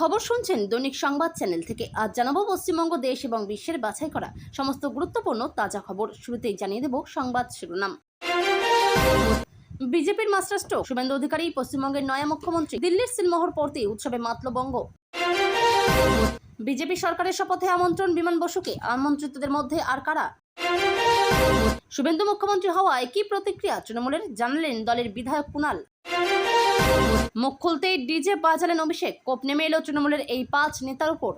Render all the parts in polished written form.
খবর শুনছেন দৈনিক সংবাদ চ্যানেল থেকে। আজ জানাবো পশ্চিমবঙ্গ, দেশ এবং বিশ্বের বাছাই করা সমস্ত গুরুত্বপূর্ণ তাজা খবর। শুরুতেই জানিয়ে দেব সংবাদ শিরোনাম। বিজেপির মাস্টারস্ট্রোক শুভেন্দু অধিকারী পশ্চিমবঙ্গের নয়া মুখ্যমন্ত্রী। দিল্লির সিলমোহর পড়তে উৎসবে মাতল বঙ্গ। বিজেপি সরকারের শপথে আমন্ত্রণ বিমান বসুকে। আমন্ত্রিতদের মধ্যে আর কারা? শুভেন্দু মুখ্যমন্ত্রী হওয়ায় কি প্রতিক্রিয়া তৃণমূলের, জানালেন দলের বিধায়ক কুণাল। মুখ খুলতেই ডিজে বাজালেন অভিষেক। কোপ নেমে এলো তৃণমূলের এই 5 নেতার উপর।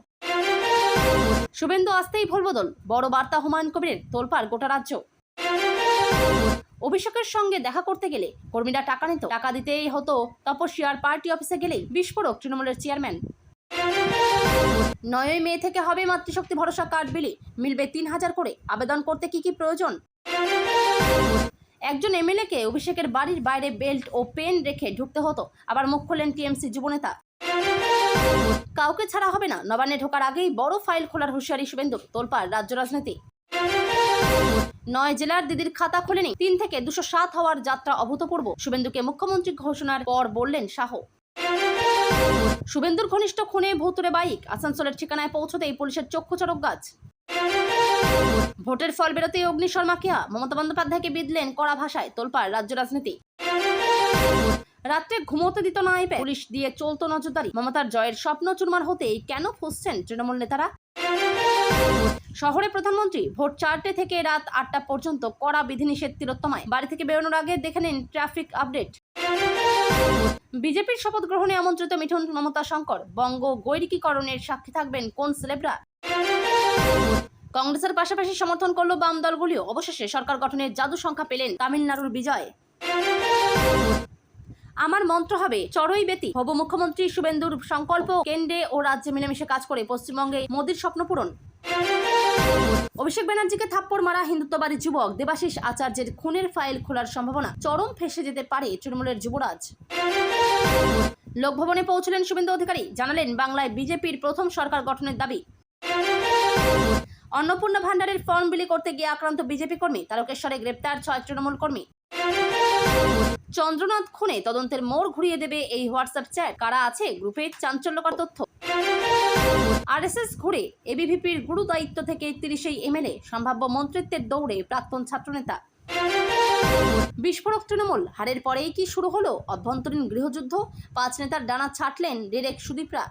শুভেন্দু আসতেই ভোলবদল, বড় বার্তা হুমায়ুন কবিরের। তোলপাড় গোটা রাজ্য। অভিষেকের সঙ্গে দেখা করতে গেলে কর্মীরা টাকা নিত, টাকা দিতেই হতো তপস্যার। পার্টি অফিসে গেলেই বিস্ফোরক তৃণমূলের চেয়ারম্যান। 9 মে থেকে হবে মাতৃশক্তি ভরসা কার্ড বিলি, মিলবে 3000 করে। আবেদন করতে কি কি প্রয়োজন? একজন এমএলএকে অভিষেকের বাড়ির বাইরে বেল্ট ও পেন রেখে ঢুকতে হতো। আবার মুখ খোলেন টিএমসি যুবনেতা। কাউকে ছাড়া হবে না, নবান্নে ঢোকার আগেই বড় ফাইল খোলার হুঁশিয়ারি শুভেন্দু। তোলপাড় রাজ্য রাজনীতি। 9 জেলার দিদির খাতা খোলেনি, 3 থেকে 207 হওয়ার যাত্রা অভূতপূর্ব। শুভেন্দুকে মুখ্যমন্ত্রী ঘোষণার পর বললেন শাহ। শুভেন্দুর ঘনিষ্ঠ খুনে ভুতুড়ে বাইক, আসানসোলের ঠিকানায় পৌঁছতেই পুলিশের চক্ষু চড়ক গাছ। ভোটের ফল বেরোতেই অগ্নিশর্মা কেয়া, মমতা বন্দ্যোপাধ্যায়কে বিঁধলেন কড়া ভাষায়। তোলপাড় রাজ্য রাজনীতি। রাত্রে ঘুমোতে দিত না আইপ্যাড, পুলিশ দিয়ে চলতো নজরদারি। মমতার জয়ের স্বপ্ন চুরমার হতেই কেন ফুঁসছেন তৃণমূল নেতারা? শহরে প্রধানমন্ত্রী, ভোট 4টে থেকে রাত 8টা পর্যন্ত কড়া বিধিনিষেধ তিলোত্তমায়। বাড়ি থেকে বেরোনোর আগে দেখে নিন ট্রাফিক আপডেট। বিজেপির শপথ গ্রহণে আমন্ত্রিত মিঠুন, মমতা, শঙ্কর। বঙ্গ গৈরিকীকরণের সাক্ষী থাকবেন কোন সেলেবরা? কংগ্রেসের পাশাপাশি সমর্থন করলো বাম দলগুলিও। অবশেষে সরকার গঠনের জাদু সংখ্যা পেলেন তামিলনাড়ুর বিজয়। আমার মন্ত্র হবে চড়ই বেতি। হব মুখ্যমন্ত্রী শুভেন্দুর সংকল্প, কেন্দ্রে ও রাজ্যে মিলেমিশে কাজ করে পশ্চিমবঙ্গে মোদির স্বপ্ন পূরণ। অভিষেক ব্যানার্জিকে থাপ্পড় মারা হিন্দুত্ববাদী যুবক দেবাশিস আচার্যের খুনের ফাইল খোলার সম্ভাবনা। চরম ফেঁসে যেতে পারে তৃণমূলের যুবরাজ। লোকভবনে পৌঁছলেন শুভেন্দু অধিকারী, জানালেন বাংলায় বিজেপির প্রথম সরকার গঠনের দাবি। অন্নপূর্ণা ভান্ডারের ফর্ম বিলি করতে গিয়ে আক্রান্ত বিজেপি কর্মী, তারকেশ্বরে গ্রেপ্তার 6 তৃণমূল কর্মী। চন্দ্রনাথ খুনে তদন্তের মোড় ঘুরিয়ে দেবে এই হোয়াটসঅ্যাপ চ্যাট। কারা আছে গ্রুপে? চাঞ্চল্যকর তথ্য। আরএসএস ঘুরে এবিভিপির গুরু দায়িত্ব থেকে 30 এমএলএ, সম্ভাব্য মন্ত্রিত্বের দৌড়ে প্রাক্তন ছাত্রনেতা। বিস্ফোরক তৃণমূল, হারের পরেই কি শুরু হলো অভ্যন্তরীণ গৃহযুদ্ধ? 5 নেতার ডানা ছাঁটলেন ডিরেক্ট সুদীপরা।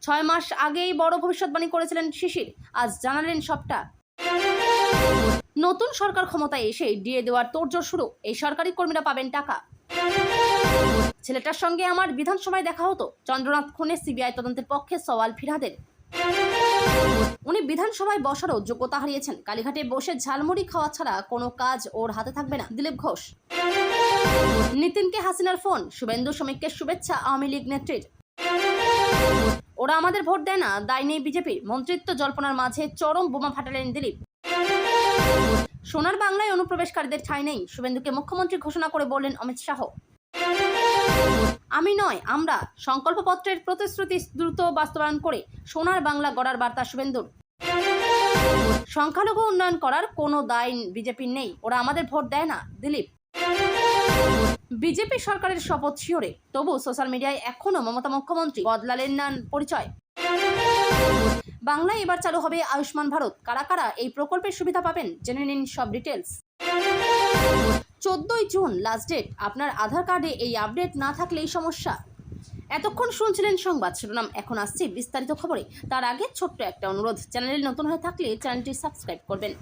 6 মাস আগেই বড় ভবিষ্যৎবাণী করেছিলেন শিশির, আজ জানালেন সবটা। নতুন সরকার ক্ষমতায় এসে ডিএ দেওয়ার তোড়জোড় শুরু। এই সরকারি কর্মীরা পাবেন টাকা। ছেলেটার সঙ্গে আমার বিধানসভায় দেখা হতো। চন্দ্রনাথ খুনে সিবিআই তদন্তের পক্ষে সওয়াল ফিরহাদের। উনি বিধানসভায় বসারও যোগ্যতা হারিয়েছেন। কালীঘাটে বসে ঝালমুড়ি খাওয়া ছাড়া কোনো কাজ ওর হাতে থাকবে না। দিলীপ ঘোষ। নিতিনকে হাসিনার ফোন, শুভেন্দু শ্রমিককে শুভেচ্ছা আওয়ামী লীগ নেত্রীর। ওরা আমাদের ভোট দেয় না, দায় নেই বিজেপির। মন্ত্রিত্ব জল্পনার মাঝে চরম বোমা ফাটালেন দিলীপ। সোনার বাংলায় অনুপ্রবেশকারীদের ঠাঁই নেই, শুভেন্দুকে মুখ্যমন্ত্রী ঘোষণা করে বললেন অমিত শাহ। আমি নয়, আমরা। সংকল্পপত্রের প্রতিশ্রুতি দ্রুত বাস্তবায়ন করে সোনার বাংলা গড়ার বার্তা শুভেন্দুর। সংখ্যালঘু উন্নয়ন করার কোনো দায় বিজেপির নেই, ওরা আমাদের ভোট দেয় না, দিলীপ। বিজেপি সরকারের শপথ শিওরে, তবু সোশ্যাল মিডিয়ায় এখনো মমতা মুখ্যমন্ত্রী বদলালেন না পরিচয়। বাংলায় এবার চালু হবে আয়ুষ্মান ভারত। কারা কারা এই প্রকল্পের সুবিধা পাবেন জেনে নিন সব ডিটেলস। 14 June last date. আপনার আধার কার্ডে এই আপডেট না থাকলেই সমস্যা। এতক্ষণ শুনছিলেন সংবাদ শিরোনাম, এখন আসছে বিস্তারিত খবরে। তার আগে ছোট্ট একটা অনুরোধ, চ্যানেলে নতুন হয়ে থাকলে চ্যানেলটি সাবস্ক্রাইব করবেন।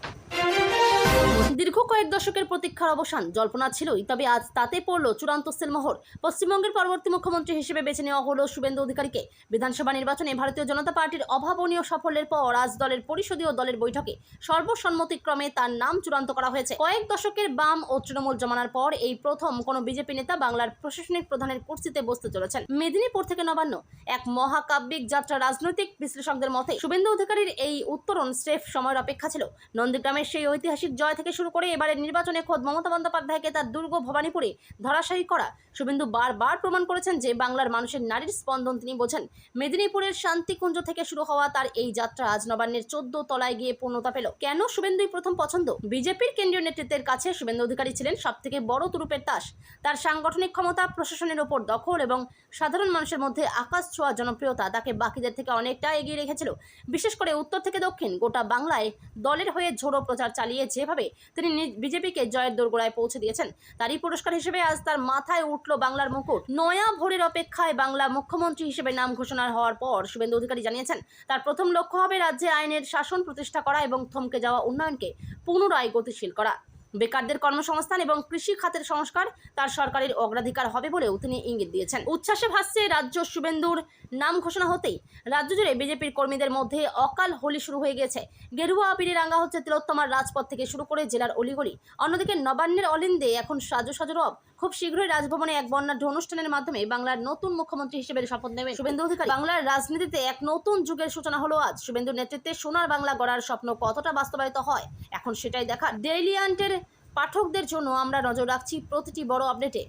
দীর্ঘ কয়েক দশকের প্রতীক্ষার অবসান জল্পনা ছিলই, তবে আজ তাতে পড়ল চূড়ান্ত সিলমোহর। পশ্চিমবঙ্গের পরবর্তী মুখ্যমন্ত্রী হিসেবে বেছে নেওয়া হলো শুভেন্দু অধিকারীকে। বিধানসভা নির্বাচনে ভারতীয় জনতা পার্টির অভাবনীয় সাফল্যের পর আজ দলের পরিষদীয় দলের বৈঠকে সর্বসম্মতিক্রমে তার নাম চূড়ান্ত করা হয়েছে। কয়েক দশকের বাম ও তৃণমূল জমানার পর এই প্রথম কোনো বিজেপি নেতা বাংলার প্রশাসনিক প্রধানের কুর্সিতে বসতে চলেছেন। মেদিনীপুর থেকে নবান্ন, এক মহাকাব্যিক যাত্রা। রাজনৈতিক বিশ্লেষকদের মতে শুভেন্দু অধিকারীর এই উত্তরণ স্রেফ সময়ের অপেক্ষা ছিল। নন্দীগ্রামের সেই ঐতিহাসিক ঐতিহাসিক জয় থেকে শুরু করে এবারের নির্বাচনে খোদ মমতা বন্দ্যোপাধ্যায়কে তার দুর্গ ভবানীপুরে ধরাশায়ী করা শুভেন্দু বারবার প্রমাণ করেছেন যে বাংলার মানুষের নারীর স্পন্দন তিনি বোঝেন। মেদিনীপুরের শান্তিকুঞ্জ থেকে শুরু হওয়া তার এই যাত্রা আজ নবান্নের 14 তলায় গিয়ে পূর্ণতা পেল। কেন শুভেন্দুই প্রথম পছন্দ? বিজেপির কেন্দ্রীয় নেতৃত্বের কাছে শুভেন্দু অধিকারী ছিলেন সবথেকে বড় তুরুপের তাস। তার সাংগঠনিক ক্ষমতা, প্রশাসনের ওপর দখল এবং সাধারণ মানুষের মধ্যে আকাশ ছোঁয়া জনপ্রিয়তা তাকে বাকিদের থেকে অনেকটা এগিয়ে রেখেছিল। বিশেষ করে উত্তর থেকে দক্ষিণ গোটা বাংলায় দলের হয়ে ঝোড়ো প্রচার চালিয়ে যেভাবে তিনি বিজেপিকে জয়ের দোরগোড়ায় পৌঁছে দিয়েছেন, তারই পুরস্কার হিসেবে আজ তার মাথায় উঠল বাংলার মুকুট। নয়া ভোরের অপেক্ষায় বাংলা মুখ্যমন্ত্রী হিসেবে নাম ঘোষণা হওয়ার পর শুভেন্দু অধিকারী জানিয়েছেন তার প্রথম লক্ষ্য হবে রাজ্যে আইনের শাসন প্রতিষ্ঠা করা এবং থমকে যাওয়া উন্নয়নকে পুনরায় গতিশীল করা। বেকারদের কর্মসংস্থান এবং কৃষি খাতের সংস্কার তার সরকারের অগ্রাধিকার হবে বলেও তিনি ইঙ্গিত দিয়েছেন। উচ্ছ্বাসে ভাসছে রাজ্য। শুভেন্দুর নাম ঘোষণা হতেই রাজ্য জুড়ে বিজেপির কর্মীদের মধ্যে অকাল হোলি শুরু হয়ে গেছে। গেরুয়া আবিরে রাঙা হচ্ছে তিলোত্তমার রাজপথ থেকে শুরু করে জেলার অলিগলি। অন্যদিকে নবান্নের অলিন্দে এখন সাজো সাজো রব। খুব শীঘ্রই রাজভবনে এক বর্ণাঢ্য অনুষ্ঠানের মাধ্যমে বাংলার নতুন মুখ্যমন্ত্রী হিসেবে শপথ নেবেন শুভেন্দু অধিকারী। বাংলার রাজনীতিতে এক নতুন যুগের সূচনা হলো আজ। শুভেন্দুর নেতৃত্বে সোনার বাংলা গড়ার স্বপ্ন কতটা বাস্তবায়িত হয় এখন সেটাই দেখার। ডেইলিয়ান্টের পাঠকদের জন্য আমরা নজর রাখছি প্রতিটি বড় আপডেটে।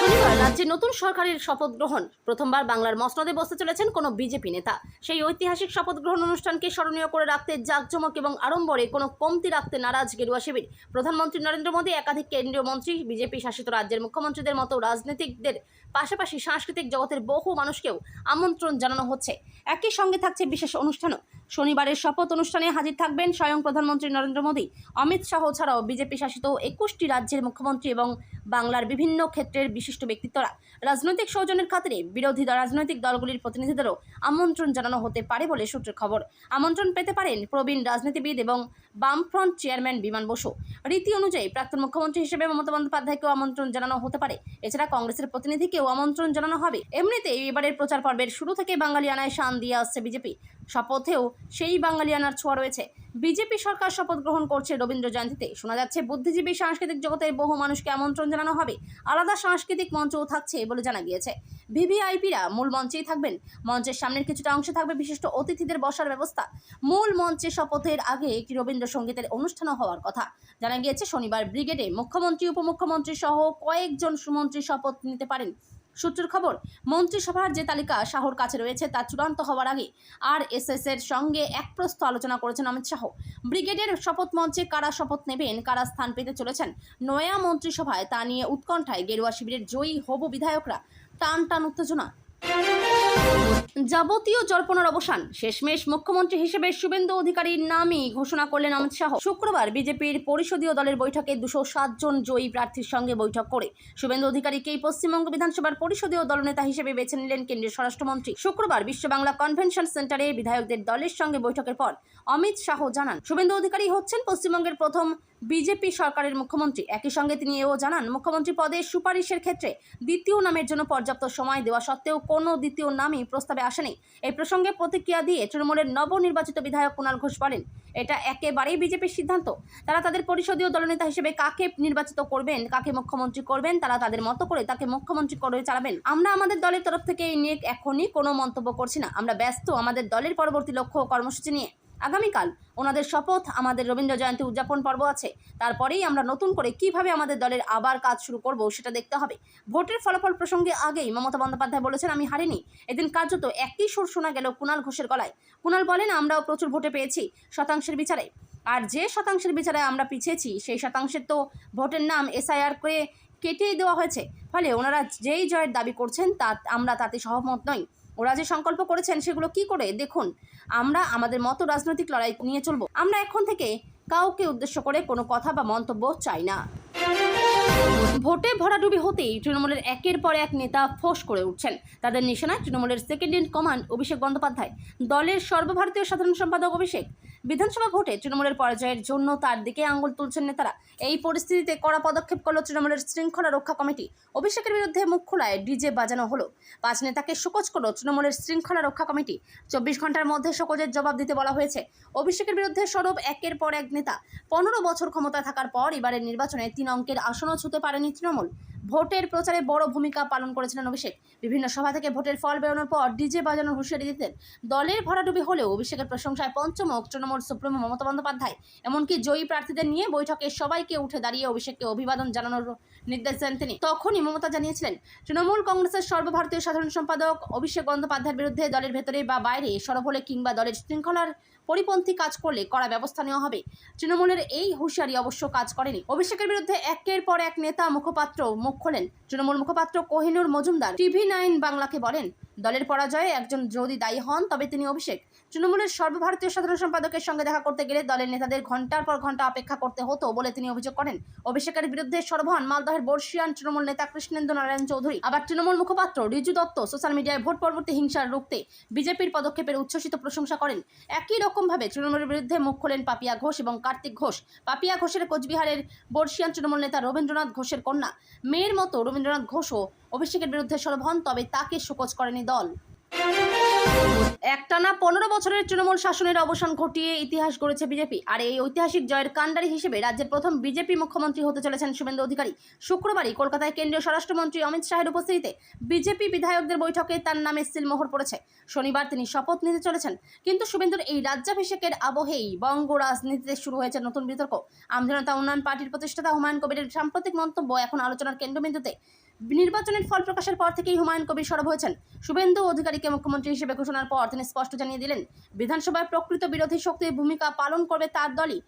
শনিবার রাজ্যে নতুন সরকারের শপথ গ্রহণ। প্রথমবার বাংলার মসনদে বসতে চলেছেন কোনো বিজেপি নেতা। সেই ঐতিহাসিক শপথ গ্রহণ অনুষ্ঠানকে স্মরণীয় করে রাখতে জাঁকজমক এবং আড়ম্বরে কোনো কমতি রাখতে নারাজ গেরুয়া শিবির। প্রধানমন্ত্রী নরেন্দ্র মোদী, একাধিক কেন্দ্রীয় মন্ত্রী, বিজেপি শাসিত রাজ্যের মুখ্যমন্ত্রীদের মতো রাজনীতিকদের পাশাপাশি সাংস্কৃতিক জগতের বহু মানুষকেও আমন্ত্রণ জানানো হচ্ছে। একই সঙ্গে থাকছে বিশেষ অনুষ্ঠানও। শনিবারের শপথ অনুষ্ঠানে হাজির থাকবেন স্বয়ং প্রধানমন্ত্রী নরেন্দ্র মোদী, অমিত শাহ ছাড়াও বিজেপি শাসিত 21টি রাজ্যের মুখ্যমন্ত্রী এবং বাংলার বিভিন্ন ক্ষেত্রের বিশিষ্ট ব্যক্তিত্বরা। রাজনৈতিক সৌজন্যের খাতিরে বিরোধী রাজনৈতিক দলগুলির প্রতিনিধিদেরও আমন্ত্রণ জানানো হতে পারে বলে সূত্রের খবর। আমন্ত্রণ পেতে পারেন প্রবীণ রাজনীতিবিদ এবং বামফ্রন্ট চেয়ারম্যান বিমান বসু। রীতি অনুযায়ী প্রাক্তন মুখ্যমন্ত্রী হিসেবে মমতা বন্দ্যোপাধ্যায়কেও আমন্ত্রণ জানানো হতে পারে। এছাড়া কংগ্রেসের প্রতিনিধিকেও আমন্ত্রণ জানানো হবে। এমনিতেই এবারের প্রচার পর্বের শুরু থেকে বাঙালিয়ানায় শান দিয়ে আসছে বিজেপি। শপথেও সেই বাঙালিয়ানার ছোঁয়া রয়েছে। বিজেপি সরকার শপথ গ্রহণ করছে রবীন্দ্র জয়ন্তীতে। শোনা যাচ্ছে বুদ্ধিজীবী সাংস্কৃতিক জগতের বহু মানুষকে আমন্ত্রণ জানানো হবে। আলাদা সাংস্কৃতিক মঞ্চও থাকছে বলে জানা গিয়েছে। ভিভিআইপিরা মূল মঞ্চেই থাকবেন। মঞ্চের সামনের কিছুটা অংশে থাকবে বিশিষ্ট অতিথিদের বসার ব্যবস্থা। মূল মঞ্চে শপথের আগে একটি রবীন্দ্রসঙ্গীতের অনুষ্ঠানও হওয়ার কথা। জানা গিয়েছে শনিবার ব্রিগেডে মুখ্যমন্ত্রী, উপমুখ্যমন্ত্রী সহ কয়েকজন সুমন্ত্রী শপথ নিতে পারেন। সূত্রের খবর, মন্ত্রিসভার যে তালিকা শাহর কাছে রয়েছে তা চূড়ান্ত হওয়ার আগে আরএসএস এর সঙ্গে এক প্রস্থ আলোচনা করেছেন অমিত শাহ। ব্রিগেডের শপথ মঞ্চে কারা শপথ নেবেন, কারা স্থান পেতে চলেছেন নয়া মন্ত্রিসভায় তা নিয়ে উৎকণ্ঠায় গেরুয়া শিবিরের জয়ী হবু বিধায়করা। টান টান উত্তেজনা। যাবতীয় জল্পনার অবসান। শেষমেশ মুখ্যমন্ত্রী হিসেবে শুভেন্দু অধিকারীর নামই ঘোষণা করলেন অমিত শাহ। শুক্রবার বিজেপির পরিষদীয় দলের বৈঠকে 207 জন জয়ী প্রার্থীর সঙ্গে বৈঠক করে শুভেন্দু অধিকারীকেই পশ্চিমবঙ্গ বিধানসভার পরিষদীয় দলনেতা হিসেবে বেছে নিলেন কেন্দ্রীয় স্বরাষ্ট্রমন্ত্রী। শুক্রবার বিশ্ব বাংলা কনভেনশন সেন্টারে বিধায়কদের দলের সঙ্গে বৈঠকের পর অমিত শাহ জানান শুভেন্দু অধিকারী হচ্ছেন পশ্চিমবঙ্গের প্রথম বিজেপি সরকারের মুখ্যমন্ত্রী। একই সঙ্গে তিনি এও জানান মুখ্যমন্ত্রী পদে সুপারিশের ক্ষেত্রে দ্বিতীয় নামের জন্য পর্যাপ্ত সময় দেওয়া সত্ত্বেও কোনো দ্বিতীয় নামই প্রস্তাবে আসেনি। এই প্রসঙ্গে প্রতিক্রিয়া দিয়ে তৃণমূলের নবনির্বাচিত বিধায়ক কুণাল ঘোষ বলেন, এটা একেবারেই বিজেপির সিদ্ধান্ত। তারা তাদের পরিষদীয় দলনেতা হিসেবে কাকে নির্বাচিত করবেন, কাকে মুখ্যমন্ত্রী করবেন, তারা তাদের মতো করে তাকে মুখ্যমন্ত্রী করে চালাবেন। আমরা আমাদের দলের তরফ থেকে এই নিয়ে এখনই কোনো মন্তব্য করছি না। আমরা ব্যস্ত আমাদের দলের পরবর্তী লক্ষ্য ও কর্মসূচি নিয়ে। আগামীকাল ওনাদের শপথ, আমাদের রবীন্দ্র জয়ন্তী উদযাপন পর্ব আছে। তারপরেই আমরা নতুন করে কিভাবে আমাদের দলের আবার কাজ শুরু করব সেটা দেখতে হবে। ভোটের ফলাফল প্রসঙ্গে আগেই মমতা বন্দ্যোপাধ্যায় বলেছেন, আমি হারিনি। এদিন কার্যত একই সুর শোনা গেল কুণাল ঘোষের গলায়। কুণাল বলেন, আমরাও প্রচুর ভোটে পেয়েছি শতাংশের বিচারে। আর যে শতাংশের বিচারে আমরা পিছিয়েছি সেই শতাংশের তো ভোটের নাম এসআইআর করে কেটেই দেওয়া হয়েছে। ফলে ওনারা যেই জয়ের দাবি করছেন তা আমরা তাতে সহমত নই। ওরা যে সংকল্প করেছেন সেগুলো কি করে দেখুন। আমরা আমাদের মতো রাজনৈতিক লড়াই নিয়ে চলবো। আমরা এখন থেকে কাউকে উদ্দেশ্য করে কোনো কথা বা মন্তব্য চাই না। ভোটে ভরাডুবি হতেই তৃণমূলের একের পর এক নেতা ফোঁস করে উঠছেন। তাদের নিশানায় তৃণমূলের second in command Abhishek Bandyopadhyay, দলের সর্বভারতীয় সাধারণ সম্পাদক অভিষেক। বিধানসভা ভোটে তৃণমূলের পরাজয়ের জন্য তার দিকে আঙুল তুলছেন নেতারা। এই পরিস্থিতিতে কড়া পদক্ষেপ করল তৃণমূলের শৃঙ্খলা রক্ষা কমিটি। অভিষেকের বিরুদ্ধে মুখ খোলায় ডিজে বাজানো হলো। 5 নেতাকে শোকজ করল তৃণমূলের শৃঙ্খলা রক্ষা কমিটি। 24 ঘন্টার মধ্যে শোকজের জবাব দিতে বলা হয়েছে। অভিষেকের বিরুদ্ধে সরব একের পর এক নেতা। 15 বছর ক্ষমতায় থাকার পর এবারের নির্বাচনে 3 অঙ্কের আসনও ছুঁতে পারেনি তৃণমূল। ভোটের প্রচারে বড় ভূমিকা পালন করেছিলেন অভিষেক। বিভিন্ন সভা থেকে ভোটের ফল বেরোনোর পর ডিজে বাজানোর হুঁশিয়ারি দিতেন। দলের ভরাডুবি হলেও অভিষেকের প্রশংসায় পঞ্চমুখ তৃণমূল সুপ্রিমো মমতা বন্দ্যোপাধ্যায়। এমনকি জয়ী প্রার্থীদের নিয়ে বৈঠকে সবাইকে উঠে দাঁড়িয়ে অভিষেককে অভিবাদন জানানোর নির্দেশ দেন তিনি। তখনই মমতা জানিয়েছিলেন, তৃণমূল কংগ্রেসের সর্বভারতীয় সাধারণ সম্পাদক অভিষেক বন্দ্যোপাধ্যায়ের বিরুদ্ধে দলের ভেতরে বা বাইরে সরব হলে কিংবা দলের শৃঙ্খলার পরিপন্থী কাজ করলে কড়া ব্যবস্থা নেওয়া হবে। তৃণমূলের এই হুঁশিয়ারি অবশ্য কাজ করেনি। অভিষেকের বিরুদ্ধে একের পর এক নেতা মুখপাত্র মুখ খোলেন। তৃণমূল মুখপাত্র কোহিনুর মজুমদার TV9 বাংলাকে বলেন, দলের পরাজয়ে একজন যদি দায়ী হন তবে তিনি অভিষেক। তৃণমূলের সর্বভারতীয় সাধারণ সম্পাদকের সঙ্গে দেখা করতে গেলে দলের নেতাদের ঘন্টার পর ঘন্টা অপেক্ষা করতে হতো বলে তিনি অভিযোগ করেন। অভিষেকের বিরুদ্ধে সরব হন মালদহের বর্ষিয়ান তৃণমূল নেতা কৃষ্ণেন্দু নারায়ণ চৌধুরী। আবার তৃণমূল মুখপাত্র রিজু দত্ত সোশ্যাল মিডিয়ায় ভোট পরবর্তী হিংসার রুখতে বিজেপির পদক্ষেপের উচ্ছ্বসিত প্রশংসা করেন। একই রকমভাবে তৃণমূলের বিরুদ্ধে মুখ খোলেন পাপিয়া ঘোষ এবং কার্তিক ঘোষ। পাপিয়া ঘোষের কোচবিহারের বর্ষিয়ান তৃণমূল নেতা রবীন্দ্রনাথ ঘোষের কন্যা। মেয়ের মতো রবীন্দ্রনাথ ঘোষও অভিষেকের বিরুদ্ধে সরব হন, তবে তাকে শোকজ করেনি দল। একটানা 15 বছরের তৃণমূল শাসনের অবসান ঘটিয়ে ইতিহাস গড়েছে বিজেপি। আর এই ঐতিহাসিক জয়ের কাণ্ডারি হিসেবে রাজ্যের প্রথম বিজেপি মুখ্যমন্ত্রী হতে চলেছেন শুভেন্দু অধিকারী। শুক্রবারই কলকাতায় কেন্দ্রীয় স্বরাষ্ট্রমন্ত্রী অমিত শাহের উপস্থিতিতে বিজেপি বিধায়কদের বৈঠকে তার নামে সিলমোহর পড়েছে। শনিবার তিনি শপথ নিতে চলেছেন। কিন্তু শুভেন্দুর এই রাজ্যাভিষেকের আবহেই বঙ্গ রাজনীতিতে শুরু হয়েছে নতুন বিতর্ক। আমজনতা উন্নয়ন পার্টির প্রতিষ্ঠাতা হুমায়ুন কবিরের সাম্প্রতিক মন্তব্য এখন আলোচনার কেন্দ্রবিন্দুতে। নির্বাচনের ফল প্রকাশের পর থেকেই হুমায়ুন কবির সরব হয়েছেন। শুভেন্দু অধিকারীকে মুখ্যমন্ত্রী হিসেবে ঘোষণার পর তিনি স্পষ্ট জানিয়ে দিলেন, বিধানসভায় প্রকৃত বিরোধী শক্তির ভূমিকা পালন করবে তার দলই।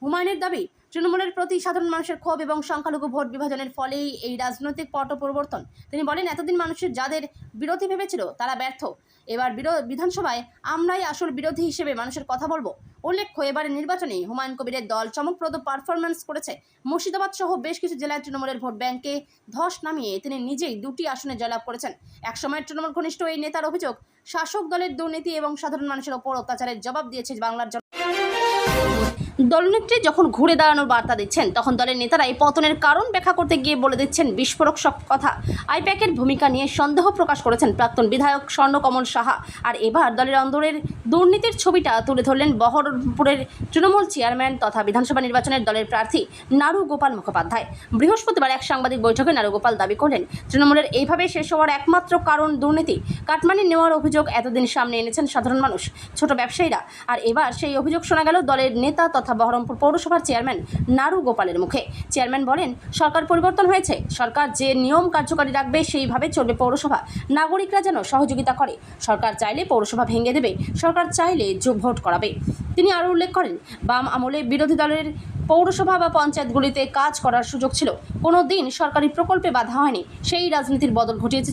হুমায়ুনের দাবি, তৃণমূলের প্রতি সাধারণ মানুষের ক্ষোভ এবং সংখ্যালঘু ভোট বিভাজনের ফলেই এই রাজনৈতিক পট পরিবর্তন। তিনি বলেন, এতদিন মানুষের যাদের বিরোধী ভেবেছিল তারা ব্যর্থ। এবার বিধানসভায় আমরাই আসল বিরোধী হিসেবে মানুষের কথা বলবো। উল্লেখ্য, এবারের নির্বাচনে হুমায়ুন কবিরের দল চমকপ্রদ পারফরম্যান্স করেছে। মুর্শিদাবাদ সহ বেশ কিছু জেলায় তৃণমূলের ভোট ব্যাংকে ধস নামিয়ে তিনি নিজেই 2টি আসনে জয়লাভ করেছেন। একসময় তৃণমূল ঘনিষ্ঠ এই নেতার অভিযোগ, শাসক দলের দুর্নীতি এবং সাধারণ মানুষের ওপর অত্যাচারের জবাব দিয়েছে বাংলার দলনেত্রী যখন ঘুরে দাঁড়ানোর বার্তা দিচ্ছেন, তখন দলের নেতারা এই পতনের কারণ ব্যাখ্যা করতে গিয়ে বলে দিচ্ছেন বিস্ফোরক সব কথা। আইপ্যাকের ভূমিকা নিয়ে সন্দেহ প্রকাশ করেছেন প্রাক্তন বিধায়ক স্বর্ণকমল সাহা। আর এবার দলের অন্দরের দুর্নীতির ছবিটা তুলে ধরলেন বহরমপুরের তৃণমূল চেয়ারম্যান তথা বিধানসভা নির্বাচনের দলের প্রার্থী নারু গোপাল মুখোপাধ্যায়। বৃহস্পতিবার এক সাংবাদিক বৈঠকে নারু গোপাল দাবি করলেন, তৃণমূলের এইভাবে শেষ হওয়ার একমাত্র কারণ দুর্নীতি। কাটমানি নেওয়ার অভিযোগ এতদিন সামনে এনেছেন সাধারণ মানুষ, ছোট ব্যবসায়ীরা। আর এবার সেই অভিযোগ শোনা গেল দলের নেতা তথা বহরমপুর পৌরসভার চেয়ারম্যান নারু গোপালের মুখে। চেয়ারম্যান বলেন, সরকার পরিবর্তন হয়েছে, সরকার যে নিয়ম কার্যকারী রাখবে সেইভাবে চলবে পৌরসভা। নাগরিকরা যেন সহযোগিতা করে। সরকার চাইলে পৌরসভা ভেঙে দেবে, সরকার চাইলে ভোট করাবে। তিনি আরও উল্লেখ করেন, বাম আমলে বিরোধী দলের পৌরসভা বা পঞ্চায়েতগুলিতে কাজ করার সুযোগ ছিল, কোনো দিন সরকারি প্রকল্পে বাধা হয়নি। সেই রাজনীতির বদল ঘটিয়েছে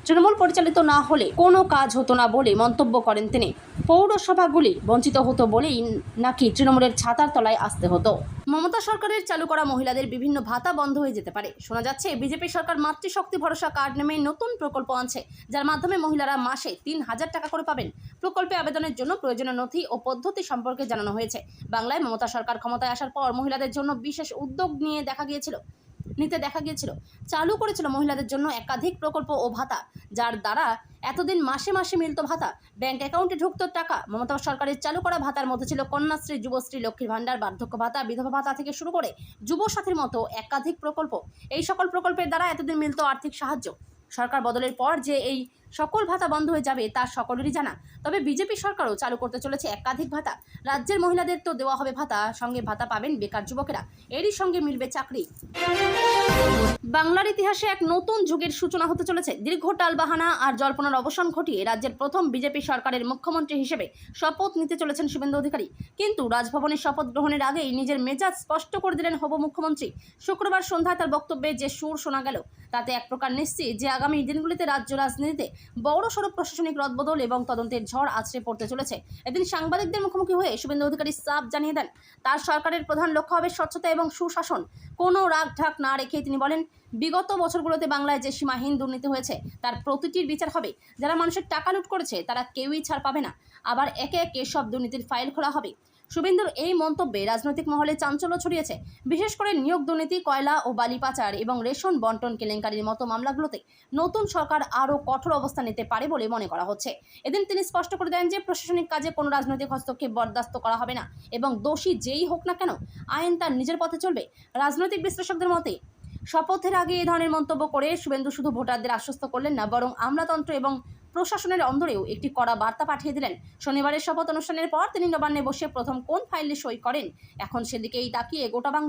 তৃণমূল পরিচালিত না হলে কোনো কাজ হতো না বলে মন্তব্য করেন তিনি। পৌরসভাগুলি বঞ্চিত হতো বলেই নাকি তৃণমূলের ছাতার তলায় আসতে হতো। মমতা সরকারের চালু করা মহিলাদের বিভিন্ন ভাতা বন্ধ হয়ে যেতে পারে। শোনা যাচ্ছে বিজেপি সরকার মাতৃশক্তি ভরসা কার্ড নামে নতুন প্রকল্প আনছে, যার মাধ্যমে মহিলারা মাসে 3000 টাকা করে পাবেন। প্রকল্পে আবেদনের জন্য প্রয়োজনীয় নথি ও পদ্ধতি সম্পর্কে জানানো হয়েছে। বাংলায় মমতা সরকার ক্ষমতায় আসার পর মহিলাদের জন্য বিশেষ উদ্যোগ নিতে দেখা গিয়েছিল। চালু করেছিল মহিলাদের জন্য একাধিক প্রকল্প ও ভাতা, যার দ্বারা এতদিন মাসে মাসে মিলত ভাতা, ব্যাংক অ্যাকাউন্টে ঢুকত টাকা। মমতা সরকারের চালু করা ভাতার মধ্যে ছিল কন্যাশ্রী, যুবশ্রী, লক্ষ্মীর ভাণ্ডার, বার্ধক্য ভাতা, বিধবা ভাতা থেকে শুরু করে যুবসাথীর মতো একাধিক প্রকল্প। এই সকল প্রকল্পের দ্বারা এতদিন মিলত আর্থিক সাহায্য। সরকার বদলের পর যে এই সকল ভাতা বন্ধ হয়ে যাবে তা সকলেরই জানা। তবে বিজেপি সরকারও চালু করতে চলেছে একাধিক ভাতা। রাজ্যের মহিলাদের তো দেওয়া হবে ভাতা, সঙ্গে ভাতা পাবেন বেকার যুবকেরা, এরই সঙ্গে মিলবে চাকরি। বাংলার ইতিহাসে এক নতুন যুগের সূচনা হতে চলেছে। দীর্ঘ টালবাহানা আর জল্পনার অবসান ঘটিয়ে রাজ্যের প্রথম বিজেপি সরকারের মুখ্যমন্ত্রী হিসেবে শপথ নিতে চলেছেন শুভেন্দু অধিকারী। কিন্তু রাজভবনে শপথ গ্রহণের আগেই নিজের মেজাজ স্পষ্ট করে দিলেন হবু মুখ্যমন্ত্রী। শুক্রবার সন্ধ্যায় তার বক্তব্যে যে সুর শোনা গেল, তাতে এক প্রকার নিশ্চিত যে আগামী দিনগুলিতে রাজ্য রাজনীতিতে বড়সড় প্রশাসনিক রদবদল এবং তদন্তের ঝড় আছড়ে পড়তে চলেছে। এদিন সাংবাদিকদের মুখোমুখি হয়ে শুভেন্দু অধিকারী সাফ জানিয়ে দেন, তার সরকারের প্রধান লক্ষ্য হবে স্বচ্ছতা এবং সুশাসন। কোনো রাগ ঢাক না রেখে তিনি বলেন, বিগত বছরগুলোতে বাংলায় যে সীমাহীন দুর্নীতি হয়েছে তার প্রতিটির বিচার হবে। যারা মানুষের টাকা লুট করেছে তারা কেউই ছাড় পাবে না। আবার একে একে সব দুর্নীতির ফাইল খোলা হবে। শুভেন্দুর এই মন্তব্যে রাজনৈতিক মহলে চাঞ্চল্য ছড়িয়েছে। বিশেষ করে নিয়োগ দুর্নীতি, কয়লা ও বালি পাচার এবং রেশন বন্টন কেলেঙ্কারির মতো মামলাগুলোতে নতুন সরকার আরও কঠোর অবস্থান নিতে পারে বলে মনে করা হচ্ছে। এদিন তিনি স্পষ্ট করে দেন যে প্রশাসনিক কাজে কোনো রাজনৈতিক হস্তক্ষেপ বরদাস্ত করা হবে না এবং দোষী যেই হোক না কেন আইন তার নিজের পথে চলবে। রাজনৈতিক বিশ্লেষকদের মতে শপথের আগে এই ধরনের মন্তব্য করে শুভেন্দু শুধু ভোটারদের আশ্বস্ত করলেন না, বরং আমলাতন্ত্র এবং প্রশাসনের অন্দরেও একটি কড়া বার্তা পাঠিয়ে দিলেন। শনিবারের শপথ অনুষ্ঠানের পর তিনি নবান্নে বসে প্রথম কোন ফাইলে সই করেন, এখন সেদিকেই তাকিয়ে গোটা বাংলা।